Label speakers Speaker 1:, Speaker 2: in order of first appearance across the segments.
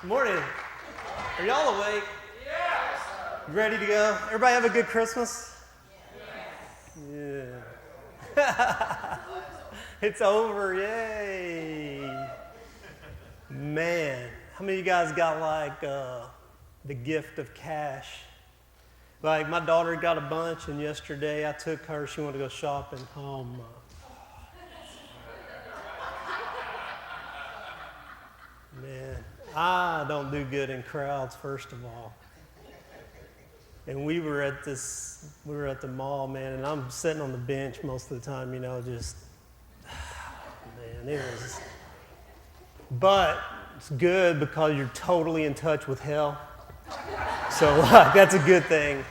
Speaker 1: Morning. Are y'all awake? Yes. You ready to go? Everybody have a good Christmas? Yes. Yeah. It's over. Yay. Man, how many of you guys got like the gift of cash? Like my daughter got a bunch, and yesterday I took her. She wanted to go shopping. Oh my. Man, I don't do good in crowds, first of all. And we were at the mall, man, and I'm sitting on the bench most of the time, just, man, it was. But it's good because you're totally in touch with hell. So that's a good thing.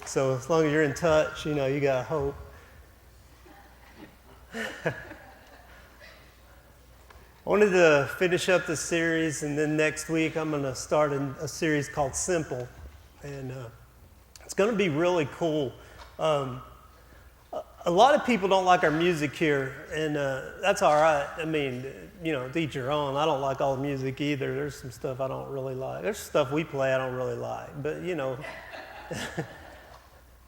Speaker 1: So as long as you're in touch, you got hope. I wanted to finish up the series, and then next week I'm going to start a series called Simple, and it's going to be really cool. A lot of people don't like our music here, and that's all right. I mean, to each your own. I don't like all the music either. There's some stuff I don't really like. There's stuff we play I don't really like, but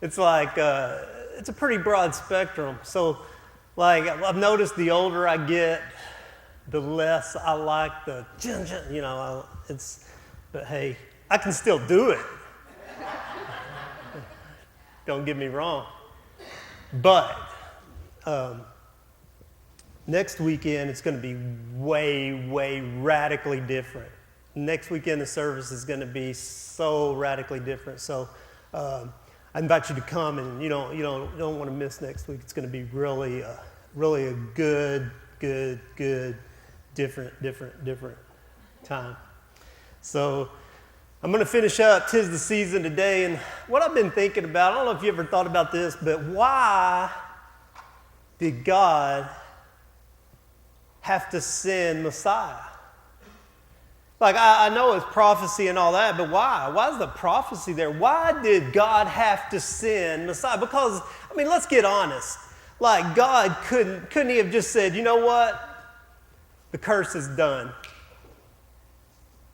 Speaker 1: it's like it's a pretty broad spectrum. So, like I've noticed, the older I get, the less I like the, but hey, I can still do it. Don't get me wrong. But next weekend, it's going to be way, way radically different. Next weekend, the service is going to be so radically different. So I invite you to come, and you don't want to miss next week. It's going to be really, really a good, different time. So I'm going to finish up 'Tis the Season today, and what I've been thinking about, I don't know if you ever thought about this, but why did God have to send Messiah? Like, I know it's prophecy and all that, but why? Why is the prophecy there? Why did God have to send Messiah? Because, let's get honest. Like, God couldn't he have just said, you know what? The curse is done.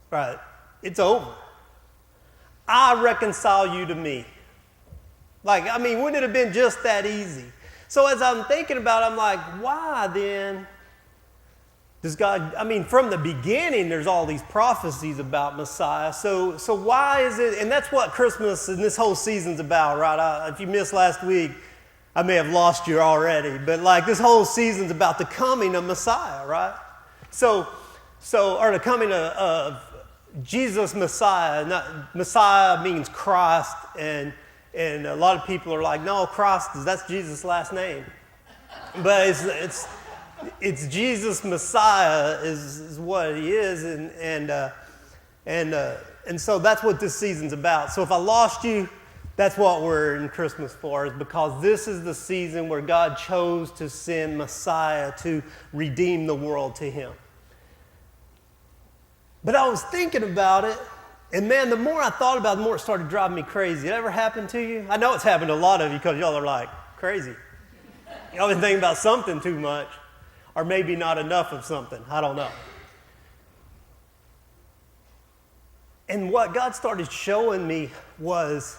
Speaker 1: Right? It's over. I reconcile you to me. Like, wouldn't it have been just that easy? So as I'm thinking about it, I'm like, why then does God, from the beginning, there's all these prophecies about Messiah. So why is it, and that's what Christmas and this whole season's about, right? If you missed last week, I may have lost you already, but like this whole season's about the coming of Messiah, right? Or the coming of Jesus Messiah. Messiah means Christ, and a lot of people are like, no, Christ, that's Jesus' last name. But it's Jesus Messiah is what he is, and so that's what this season's about. So if I lost you, that's what we're in Christmas for, is because this is the season where God chose to send Messiah to redeem the world to him. But I was thinking about it, and man, the more I thought about it, the more it started driving me crazy. It ever happened to you? I know it's happened to a lot of you because y'all are like, crazy. Y'all been thinking about something too much, or maybe not enough of something. I don't know. And what God started showing me was,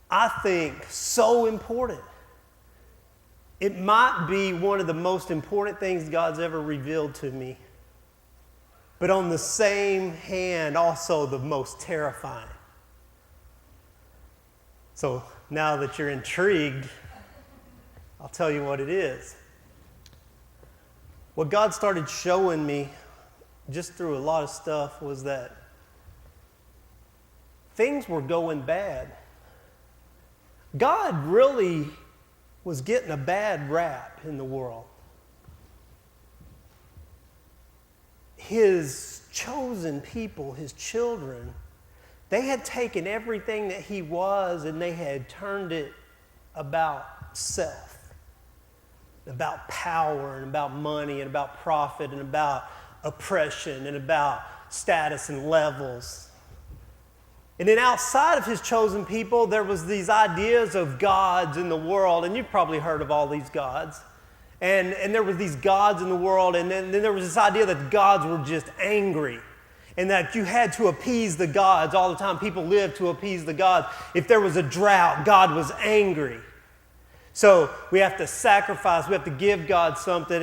Speaker 1: I think, so important. It might be one of the most important things God's ever revealed to me, but on the same hand, also the most terrifying. So now that you're intrigued, I'll tell you what it is. What God started showing me just through a lot of stuff was that things were going bad. God really was getting a bad rap in the world. His chosen people, his children, they had taken everything that he was and they had turned it about self, about power and about money and about profit and about oppression and about status and levels. And then outside of his chosen people, there was these ideas of gods in the world, and you've probably heard of all these gods. And there was these gods in the world, and then there was this idea that gods were just angry, and that you had to appease the gods all the time. People lived to appease the gods. If there was a drought, God was angry. So we have to sacrifice, we have to give God something,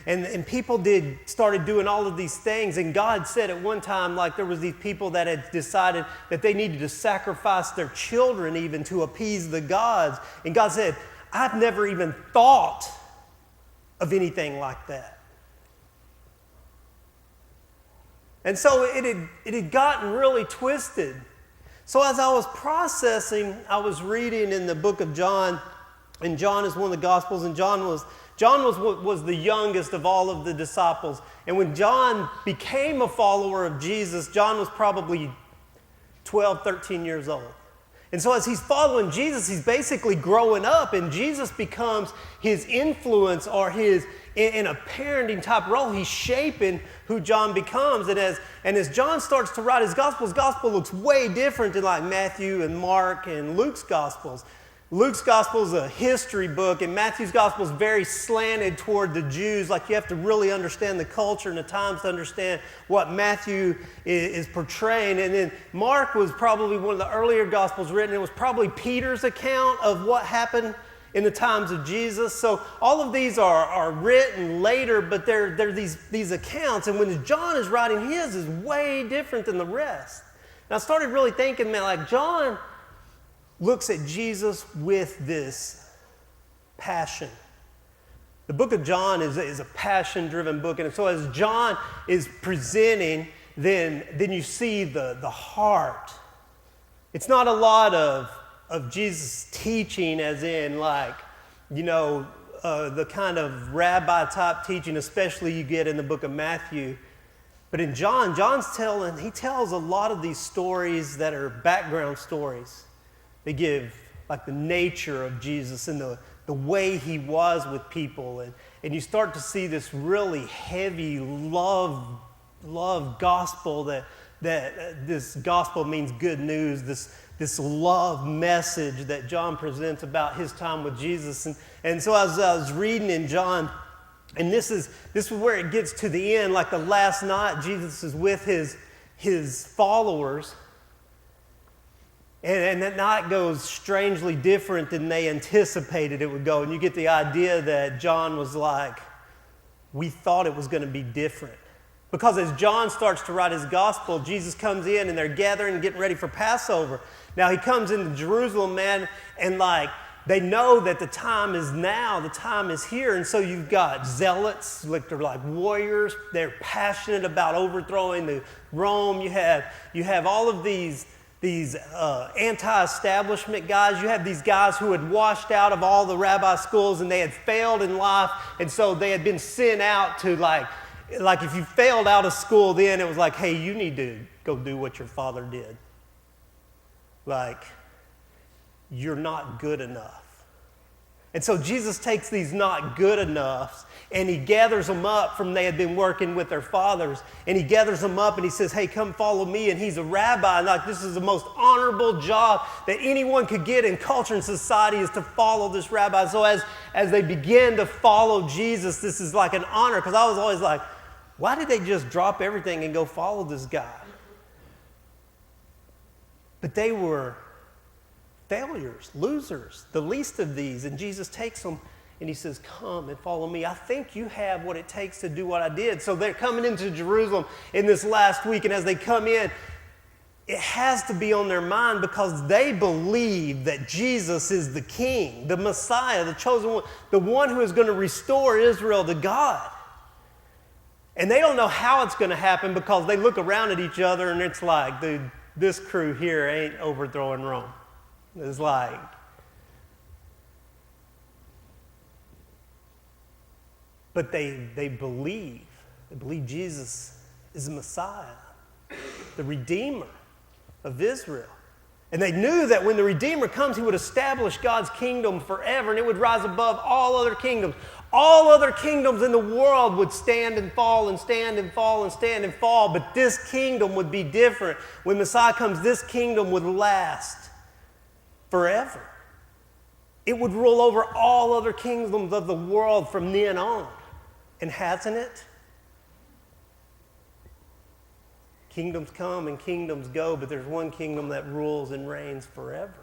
Speaker 1: and people started doing all of these things, and God said at one time, like there was these people that had decided that they needed to sacrifice their children even to appease the gods, and God said, I've never even thought of anything like that. And so it had gotten really twisted. So as I was processing, I was reading in the book of John, and John is one of the Gospels, and John was the youngest of all of the disciples. And when John became a follower of Jesus, John was probably 12, 13 years old. And so as he's following Jesus, he's basically growing up, and Jesus becomes his influence, or his, in a parenting type role, he's shaping who John becomes. And as John starts to write his gospel looks way different than like Matthew and Mark and Luke's gospels. Luke's gospel is a history book, and Matthew's gospel is very slanted toward the Jews. Like you have to really understand the culture and the times to understand what Matthew is portraying. And then Mark was probably one of the earlier gospels written. It was probably Peter's account of what happened in the times of Jesus. So all of these are written later, but they're these accounts. And when John is writing his, is way different than the rest. And I started really thinking, man, like John looks at Jesus with this passion. The book of John is a passion-driven book, and so as John is presenting, then you see the heart. It's not a lot of Jesus' teaching as in like, the kind of rabbi-type teaching, especially you get in the book of Matthew. But in John, he tells a lot of these stories that are background stories. They give like the nature of Jesus and the way he was with people. And you start to see this really heavy love gospel that this gospel means good news, this love message that John presents about his time with Jesus. And so as I was reading in John, and this is where it gets to the end, like the last night Jesus is with his followers. And that night goes strangely different than they anticipated it would go. And you get the idea that John was like, we thought it was going to be different. Because as John starts to write his gospel, Jesus comes in and they're gathering and getting ready for Passover. Now he comes into Jerusalem, man, and like they know that the time is now, the time is here. And so you've got zealots, like they're like warriors. They're passionate about overthrowing Rome. You have all of these anti-establishment guys. You have these guys who had washed out of all the rabbi schools and they had failed in life, and so they had been sent out to like if you failed out of school, then it was like, hey, you need to go do what your father did. Like, you're not good enough. And so Jesus takes these not good enoughs and he gathers them up from they had been working with their fathers, and he gathers them up and he says, hey, come follow me. And he's a rabbi, and like this is the most honorable job that anyone could get in culture and society, is to follow this rabbi. So as they begin to follow Jesus, this is like an honor, because I was always like, why did they just drop everything and go follow this guy? But they were failures, losers, the least of these. And Jesus takes them and he says, come and follow me. I think you have what it takes to do what I did. So they're coming into Jerusalem in this last week. And as they come in, it has to be on their mind, because they believe that Jesus is the King, the Messiah, the chosen one, the one who is going to restore Israel to God. And they don't know how it's going to happen, because they look around at each other and it's like, dude, this crew here ain't overthrowing Rome. It's like, but they believe Jesus is the Messiah, the Redeemer of Israel. And they knew that when the Redeemer comes, he would establish God's kingdom forever, and it would rise above all other kingdoms. All other kingdoms in the world would stand and fall and stand and fall and stand and fall, but this kingdom would be different. When Messiah comes, this kingdom would last forever. it would rule over all other kingdoms of the world from then on. And hasn't it? Kingdoms come and kingdoms go, but there's one kingdom that rules and reigns forever.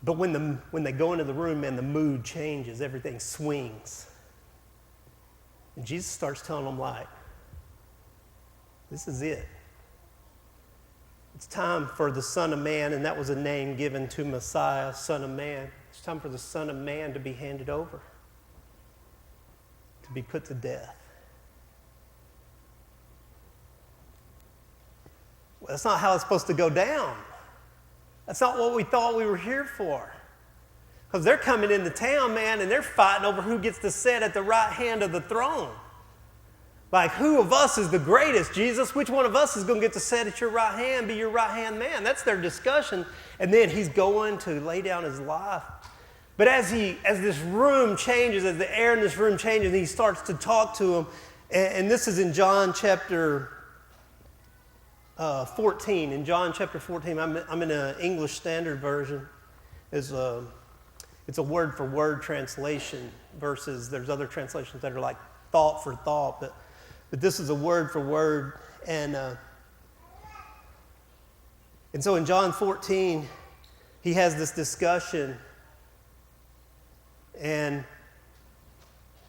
Speaker 1: But when they go into the room, man, the mood changes. Everything swings. And Jesus starts telling them, like, this is it. It's time for the Son of Man, and that was a name given to Messiah, Son of Man. It's time for the Son of Man to be handed over, to be put to death. Well, that's not how it's supposed to go down. That's not what we thought we were here for. Because they're coming into town, man, and they're fighting over who gets to sit at the right hand of the throne. Like, who of us is the greatest, Jesus? Which one of us is going to get to sit at your right hand, be your right-hand man? That's their discussion. And then he's going to lay down his life. But as this room changes, as the air in this room changes, he starts to talk to him. And this is in John chapter 14. In John chapter 14, I'm in an English Standard Version. It's a word-for-word translation versus there's other translations that are like thought for thought. But this is a word for word. And so in John 14, he has this discussion. And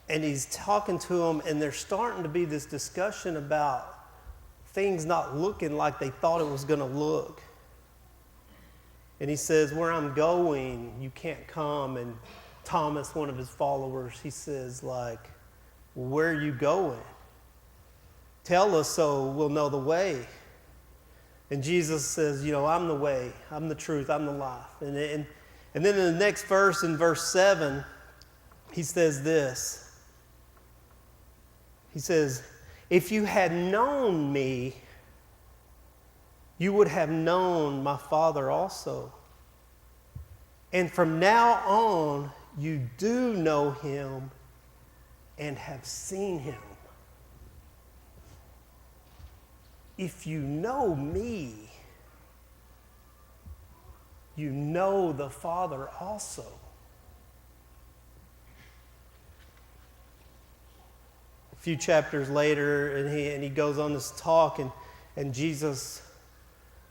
Speaker 1: he's talking to them, and there's starting to be this discussion about things not looking like they thought it was going to look. And he says, where I'm going, you can't come. And Thomas, one of his followers, he says, like, well, where are you going? Tell us so we'll know the way. And Jesus says, I'm the way, I'm the truth, I'm the life. And then in the next verse, in verse 7, he says this. He says, if you had known me, you would have known my Father also. And from now on, you do know him and have seen him. If you know me, you know the Father also. A few chapters later, and he goes on this talk, and Jesus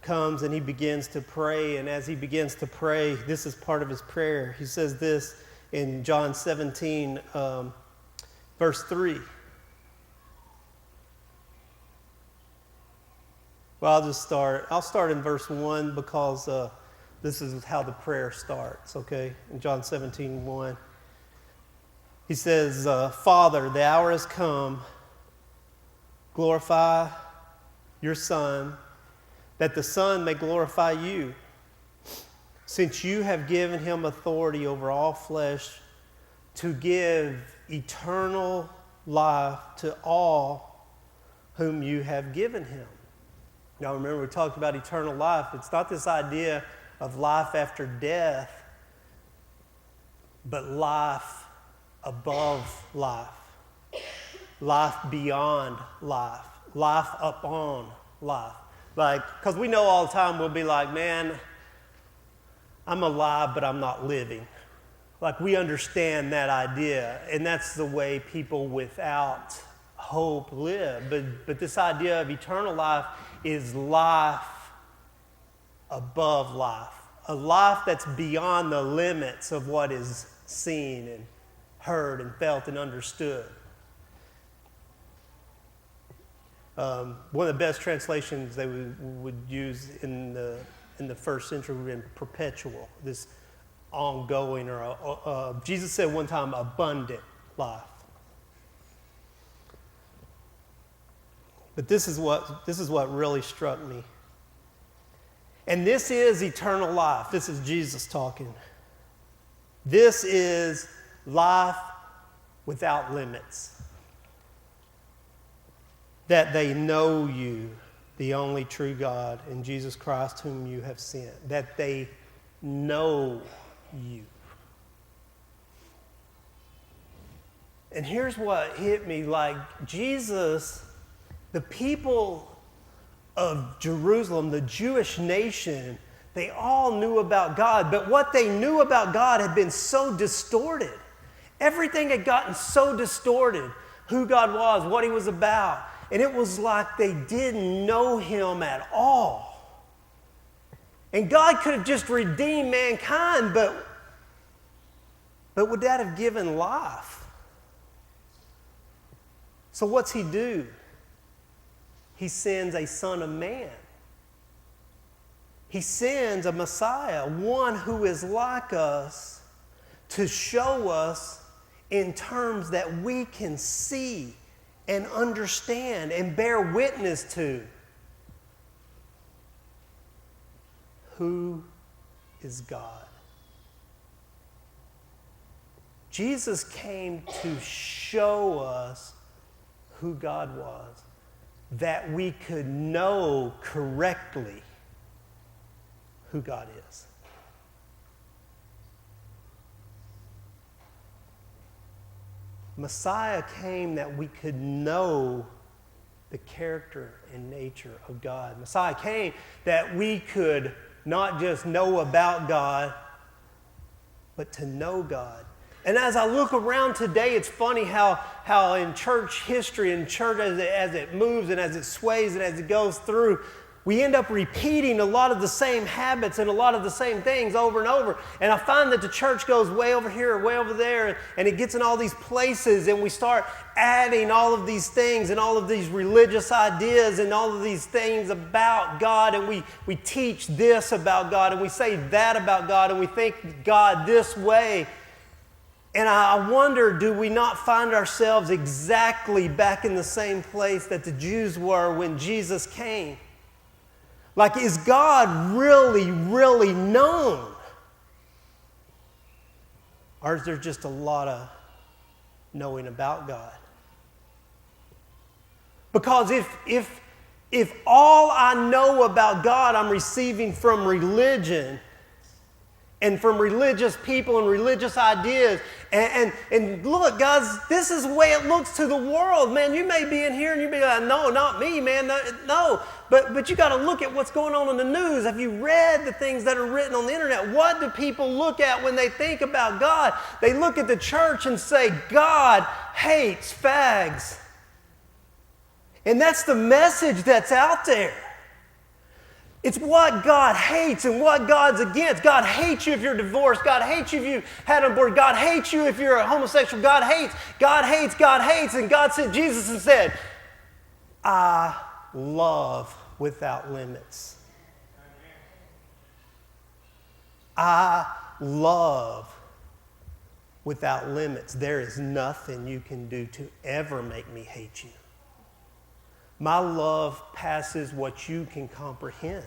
Speaker 1: comes and he begins to pray. And as he begins to pray, this is part of his prayer. He says this in John 17, verse 3. Well, I'll start in verse 1 because this is how the prayer starts, okay? In John 17:1. He says, Father, the hour has come. Glorify your Son, that the Son may glorify you, since you have given him authority over all flesh to give eternal life to all whom you have given him. Now remember, we talked about eternal life. It's not this idea of life after death, but life above life, life beyond life, life upon life. Like, because we know all the time we'll be like, man, I'm alive, but I'm not living. Like, we understand that idea, and that's the way people without hope live. But this idea of eternal life is life above life, a life that's beyond the limits of what is seen and heard and felt and understood. One of the best translations they would use in the first century would be perpetual, this ongoing, or Jesus said one time, abundant life. But this is what really struck me. And this is eternal life. This is Jesus talking. This is life without limits. That they know you, the only true God, and Jesus Christ whom you have sent. That they know you. And here's what hit me, like Jesus, the people of Jerusalem, the Jewish nation, They all knew about God, but what they knew about God had been so distorted. Everything had gotten so distorted, who God was, what he was about. And it was like they didn't know him at all. And God could have just redeemed mankind, but would that have given life? So what's he do? He sends a Son of Man. He sends a Messiah, one who is like us, to show us in terms that we can see and understand and bear witness to. Who is God? Jesus came to show us who God was, that we could know correctly who God is. Messiah came that we could know the character and nature of God. Messiah came that we could not just know about God, but to know God. And as I look around today, it's funny how in church history and church as it moves and as it sways and as it goes through, we end up repeating a lot of the same habits and a lot of the same things over and over. And I find that the church goes way over here or way over there, and it gets in all these places, and we start adding all of these things and all of these religious ideas and all of these things about God, and we teach this about God, and we say that about God, and we think God this way. And I wonder, do we not find ourselves exactly back in the same place that the Jews were when Jesus came? Like, is God really, really known? Or is there just a lot of knowing about God? Because if all I know about God I'm receiving from religion and from religious people and religious ideas, and look, guys, this is the way it looks to the world. Man, you may be in here and you may be like, no, not me, man, no. But you got to look at what's going on in the news. Have you read the things that are written on the internet? What do people look at when they think about God? They look at the church and say, God hates fags. And that's the message that's out there. It's what God hates and what God's against. God hates you if you're divorced. God hates you if you had an abortion. God hates you if you're a homosexual. God hates. And God sent Jesus and said, I love without limits. I love without limits. There is nothing you can do to ever make me hate you. My love passes what you can comprehend.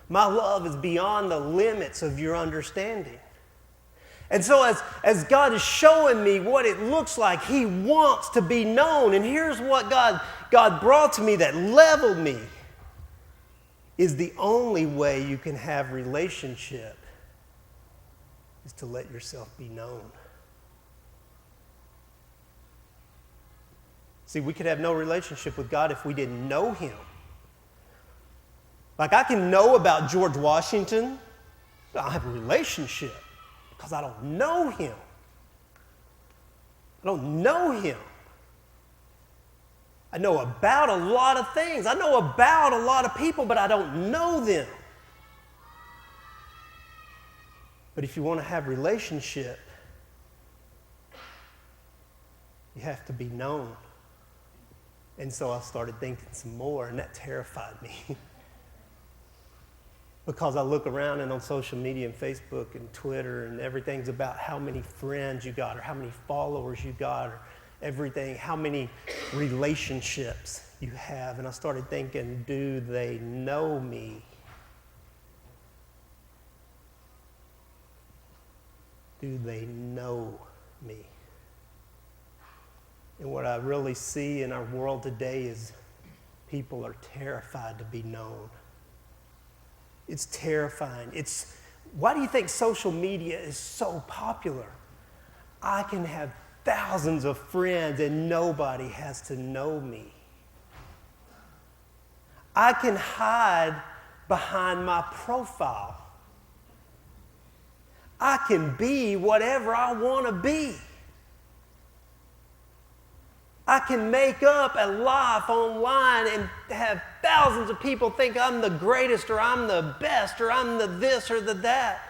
Speaker 1: My love is beyond the limits of your understanding. And so as God is showing me what it looks like, He wants to be known. And here's what God brought to me that leveled me. Is the only way you can have relationship is to let yourself be known. See, we could have no relationship with God if we didn't know Him. Like, I can know about George Washington, but I don't have a relationship because I don't know him. I don't know him. I know about a lot of things. I know about a lot of people, but I don't know them. But if you want to have relationship, you have to be known. And so I started thinking some more, and that terrified me. Because I look around and on social media and Facebook and Twitter and everything's about how many friends you got or how many followers you got or everything, how many relationships you have. And I started thinking, do they know me? Do they know me? And what I really see in our world today is people are terrified to be known. It's terrifying. Why do you think social media is so popular? I can have thousands of friends and nobody has to know me. I can hide behind my profile. I can be whatever I want to be. I can make up a life online and have thousands of people think I'm the greatest or I'm the best or I'm the this or the that.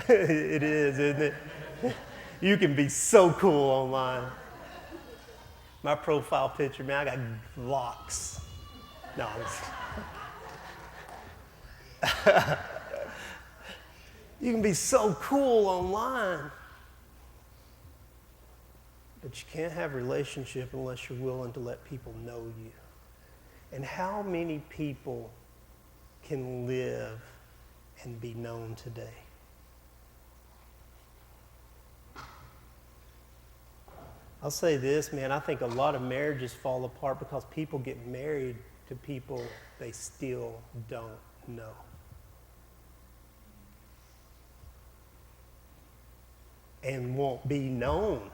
Speaker 1: It is, isn't it? You can be so cool online. My profile picture, man, I got locks. No, you can be so cool online. But you can't have a relationship unless you're willing to let people know you. And how many people can live and be known today? I'll say this, man, I think a lot of marriages fall apart because people get married to people they still don't know. And won't be known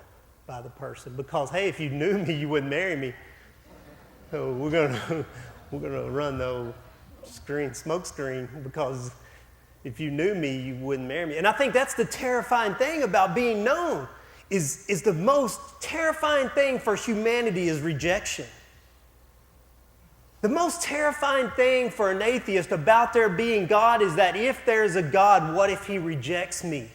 Speaker 1: by the person because, hey, if you knew me, you wouldn't marry me. So we're gonna run the smoke screen because if you knew me, you wouldn't marry me. And I think that's the terrifying thing about being known is the most terrifying thing for humanity is rejection. The most terrifying thing for an atheist about there being God is that if there's a God, what if he rejects me?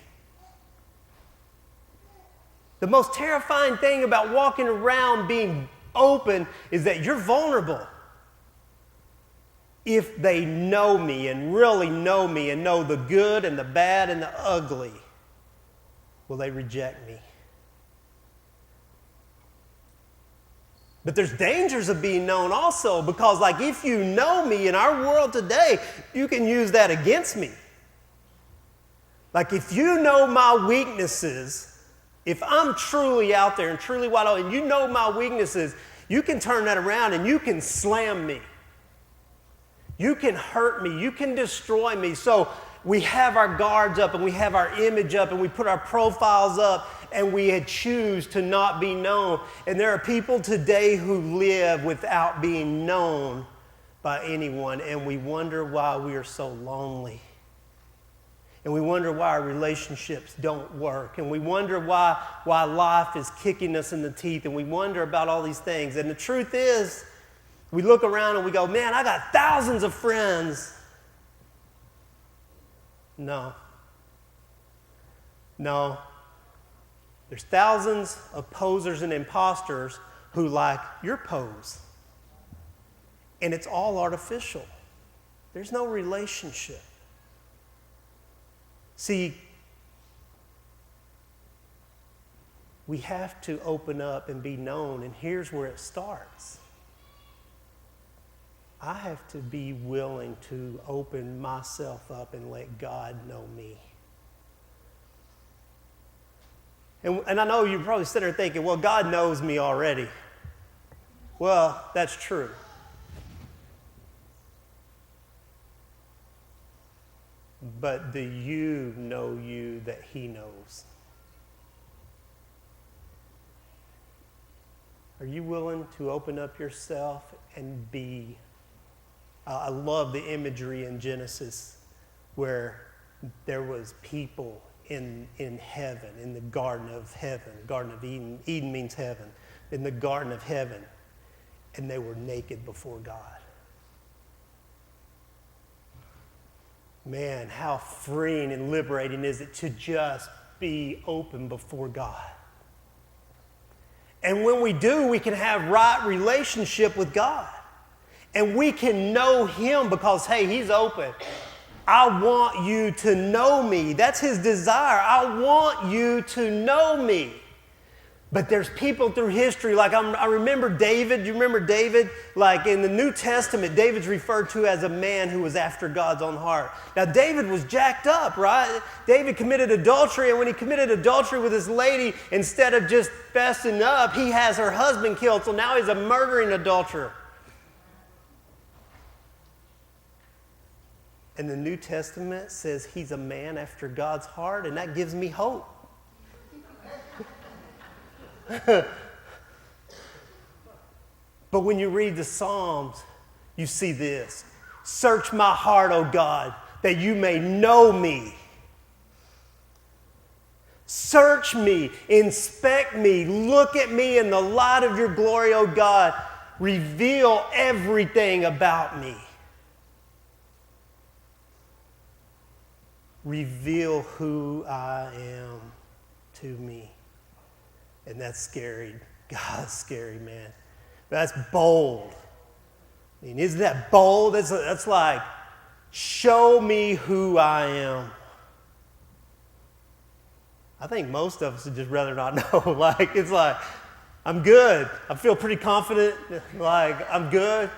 Speaker 1: The most terrifying thing about walking around being open is that you're vulnerable. If they know me and really know me and know the good and the bad and the ugly, will they reject me? But there's dangers of being known also because, like, if you know me in our world today, you can use that against me. Like, if you know my weaknesses, if I'm truly out there and truly wide open, and you know my weaknesses, you can turn that around and you can slam me. You can hurt me. You can destroy me. So we have our guards up and we have our image up and we put our profiles up and we choose to not be known. And there are people today who live without being known by anyone, and we wonder why we are so lonely. And we wonder why our relationships don't work. And we wonder why life is kicking us in the teeth. And we wonder about all these things. And the truth is, we look around and we go, man, I got thousands of friends. No. There's thousands of posers and imposters who like your pose. And it's all artificial. There's no relationship. See, we have to open up and be known, and here's where it starts. I have to be willing to open myself up and let God know me. And I know you're probably sitting there thinking, well, God knows me already. Well, that's true. But do you know you that he knows? Are you willing to open up yourself and be? I love the imagery in Genesis where there was people in heaven, in the Garden of Heaven, Garden of Eden. Eden means heaven. In the Garden of Heaven, and they were naked before God. Man, how freeing and liberating is it to just be open before God. And when we do, we can have right relationship with God. And we can know him because, hey, he's open. I want you to know me. That's his desire. I want you to know me. But there's people through history, like I remember David. You remember David? Like in the New Testament, David's referred to as a man who was after God's own heart. Now, David was jacked up, right? David committed adultery, and when he committed adultery with this lady, instead of just fessing up, he has her husband killed, so now he's a murdering adulterer. And the New Testament says he's a man after God's heart, and that gives me hope. But when you read the Psalms, you see this. Search my heart, O God, that you may know me. Search me, inspect me, look at me in the light of your glory, O God. Reveal everything about me. Reveal who I am to me. And that's scary. God's scary, man. That's bold. I mean, isn't that bold? That's like, show me who I am. I think most of us would just rather not know. Like, it's like, I'm good. I feel pretty confident. Like, I'm good.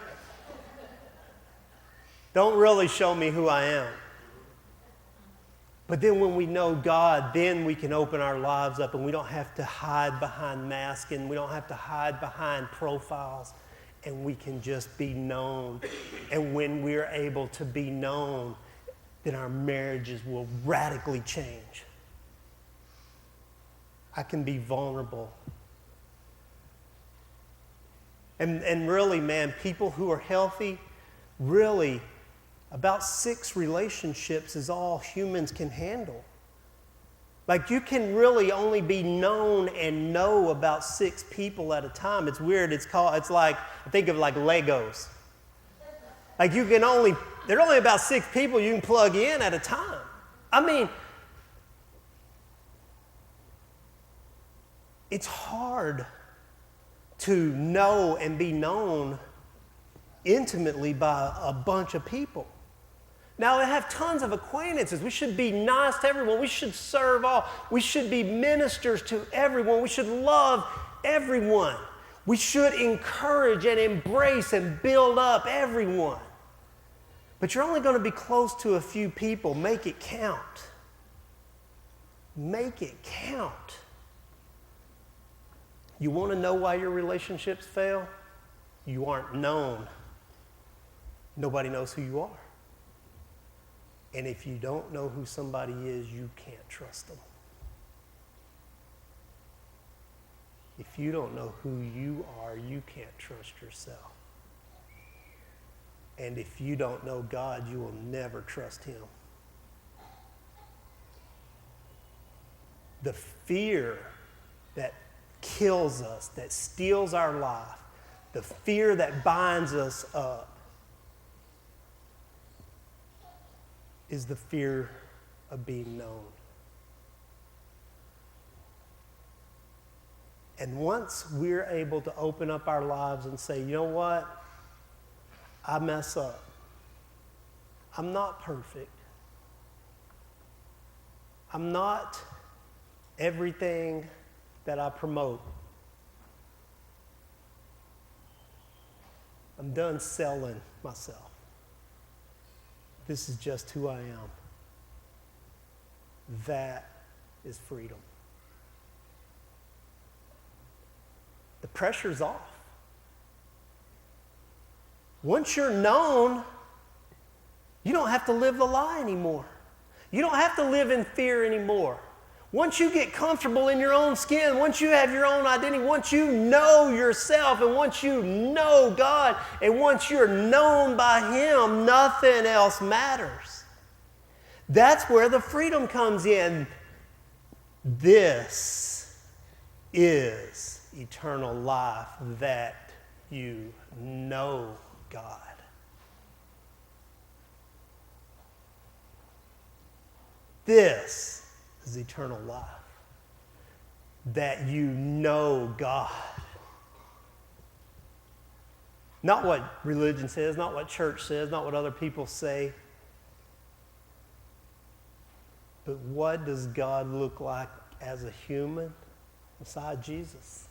Speaker 1: Don't really show me who I am. But then when we know God, then we can open our lives up and we don't have to hide behind masks and we don't have to hide behind profiles, and we can just be known. And when we're able to be known, then our marriages will radically change. I can be vulnerable. And really, man, people who are healthy, really, about 6 relationships is all humans can handle. Like, you can really only be known and know about 6 people at a time. It's weird. It's like, I think of like Legos. Like, there are only about 6 people you can plug in at a time. I mean, it's hard to know and be known intimately by a bunch of people. Now, I have tons of acquaintances. We should be nice to everyone. We should serve all. We should be ministers to everyone. We should love everyone. We should encourage and embrace and build up everyone. But you're only going to be close to a few people. Make it count. Make it count. You want to know why your relationships fail? You aren't known. Nobody knows who you are. And if you don't know who somebody is, you can't trust them. If you don't know who you are, you can't trust yourself. And if you don't know God, you will never trust Him. The fear that kills us, that steals our life, the fear that binds us up, is the fear of being known. And once we're able to open up our lives and say, you know what? I mess up. I'm not perfect. I'm not everything that I promote. I'm done selling myself. This is just who I am. That is freedom. The pressure's off. Once you're known, you don't have to live the lie anymore. You don't have to live in fear anymore. Once you get comfortable in your own skin, once you have your own identity, once you know yourself, and once you know God, and once you're known by Him, nothing else matters. That's where the freedom comes in. This is eternal life, that you know God. This is eternal life, that you know God. Not what religion says, not what church says, not what other people say, but what does God look like as a human beside Jesus?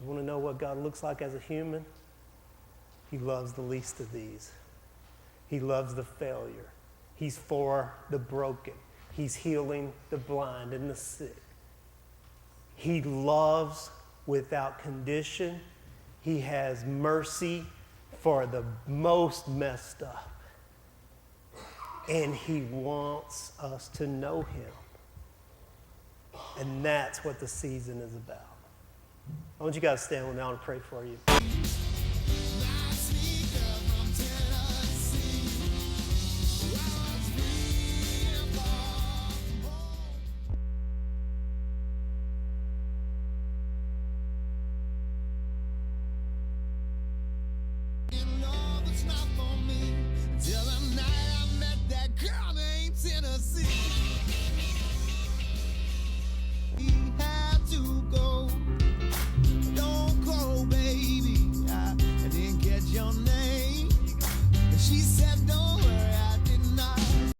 Speaker 1: You want to know what God looks like as a human? He loves the least of these. He loves the failure. He's for the broken. He's healing the blind and the sick. He loves without condition. He has mercy for the most messed up. And He wants us to know Him. And that's what the season is about. I want you guys to stand with me. I want to pray for you.
Speaker 2: My sweet girl from Tennessee. I was being far from home. And love was not for me till the night I met that girl named Tennessee.